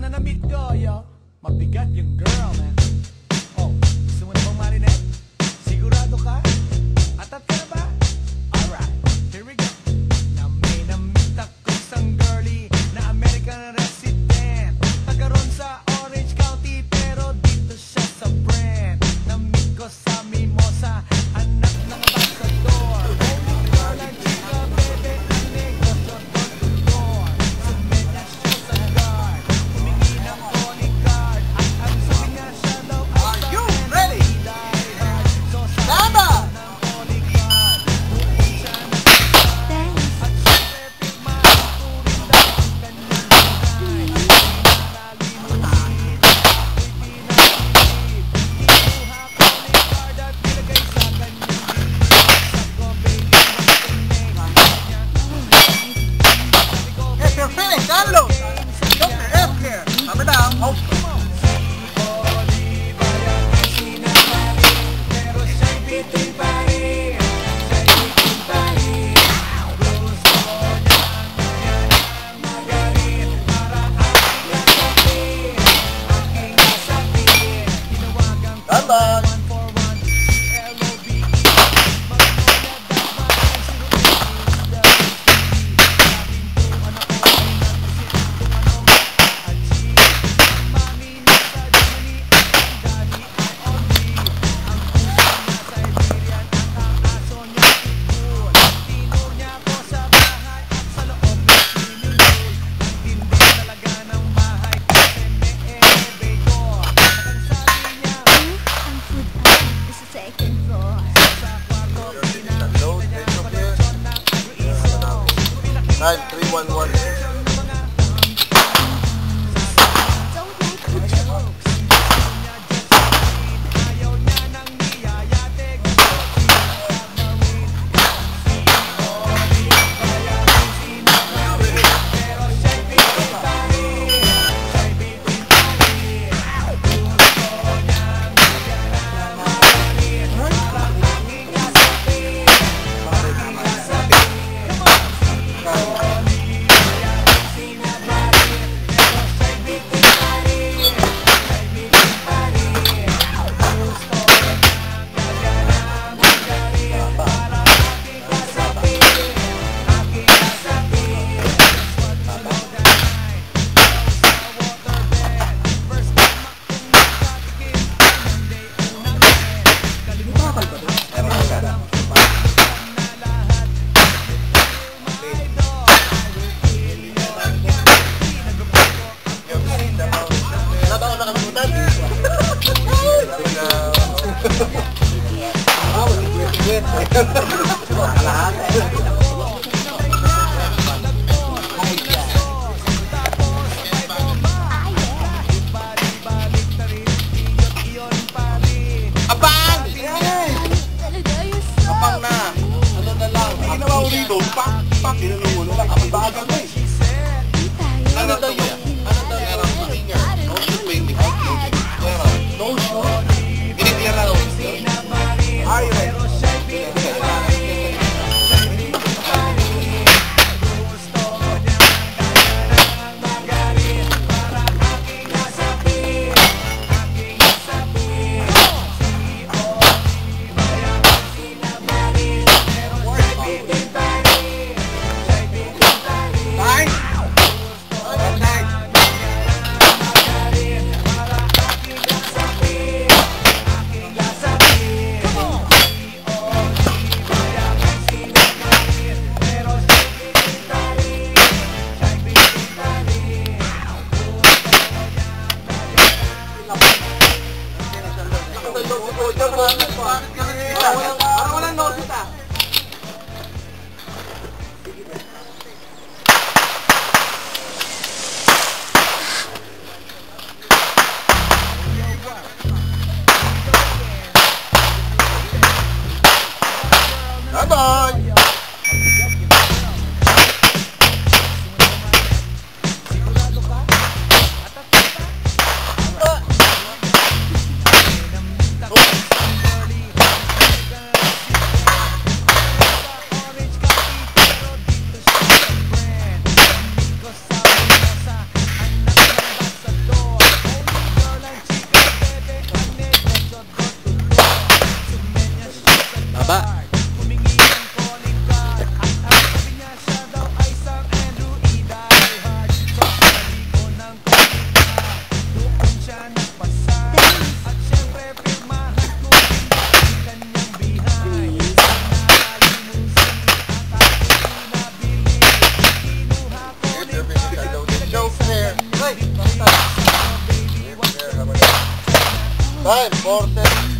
na na-meet ko, yo. Mabigat yung girl, man. Oh, gusto mo na bang marinig? Sigurado ka? Atat ka na ba? Alright, here we go. Na may na-meet ako isang girlie na American resident. Taga-ron sa Orange County, pero dito siya sa Brent. Na-meet ko sa Mimosa, anak ng ambassador. Only girl ang chika, bebe, ang negosyo door-to-door. Sumena siya sa guard, humingi ng calling card. At ang sabi nga siya daw ay Are you ready? so sa Tama! ng calling card, doon siya nagsasabi. At syempre, pinagmatuturin daw ang kanyang design. Pinakalimutin, ipinagilid. Kinuha calling card at nilagay sa kanyang bibig. Sabi ko, baby, magtunig. Sabi ko, If you're finished, download. Dr. F here. Hammer down. Hold. pero siya'y bitin pa rin. Siya'y bitin pa rin. Gusto niyang magaling para aking nasapin. Aking nasapin. Tinawagan ko Tama. 141 LOVE. Magnolia dapat ang sinuin. Sabing ko anak ko ay nag-isip kung anong achieve. Ang mami nasa Germany at ang daddy ay on leave. Ang puso niya Siberian at ang aso niya pitbull. Tinur niya ako sa bahay at sa loob ng swimming pool. Ang tindi talaga ng bahay kasi may elevator. At ang sabi niya, Ang food item is sa second floor. sa kwarto pinakita niya ang koleksyon ng agro-iso. Pinakita 9311. Don't like the jokes. ayaw niya nang niyayate. Gusto siya submarine. Pero siya'y bitin pa rin. Siya'y bitin pa rin. Gusto niyang bigyan ng magaling. Parang aking kasapin. Aking kasapin. Nataon na kalimutan. Ah, yeah. Balik na rin, iyon pa rin. Abang! Talaga, you're so Abang na. Ano na lang. Ang ginawa ko rito, pak, ginulungo na lang. Ang bagal mo eh. She said, Ano daw yan? Ano daw yan? Ang finger. No shoot, no shoot. Binigyan na lang. Ay, pero siya'y bitin pa rin. Siya'y bitin pa rin. Gusto niyang bigyan ng magaling. Parang aking nasapin. Aking nasapin. Mayaman sinabarin. Pero siya'y bitin pa rin. Siya'y bitin pa rin. Nice! Nice! Magaling. Parang aking nasapin. Aking nasapin. Mayaman sinabarin. Pero siya'y bitin pa rin. Siya'y bitin pa rin. Parang walang notice ah. Bye-bye! Sigurado ka? Atat ka? Namit ako sa girlie. Time, 4:10.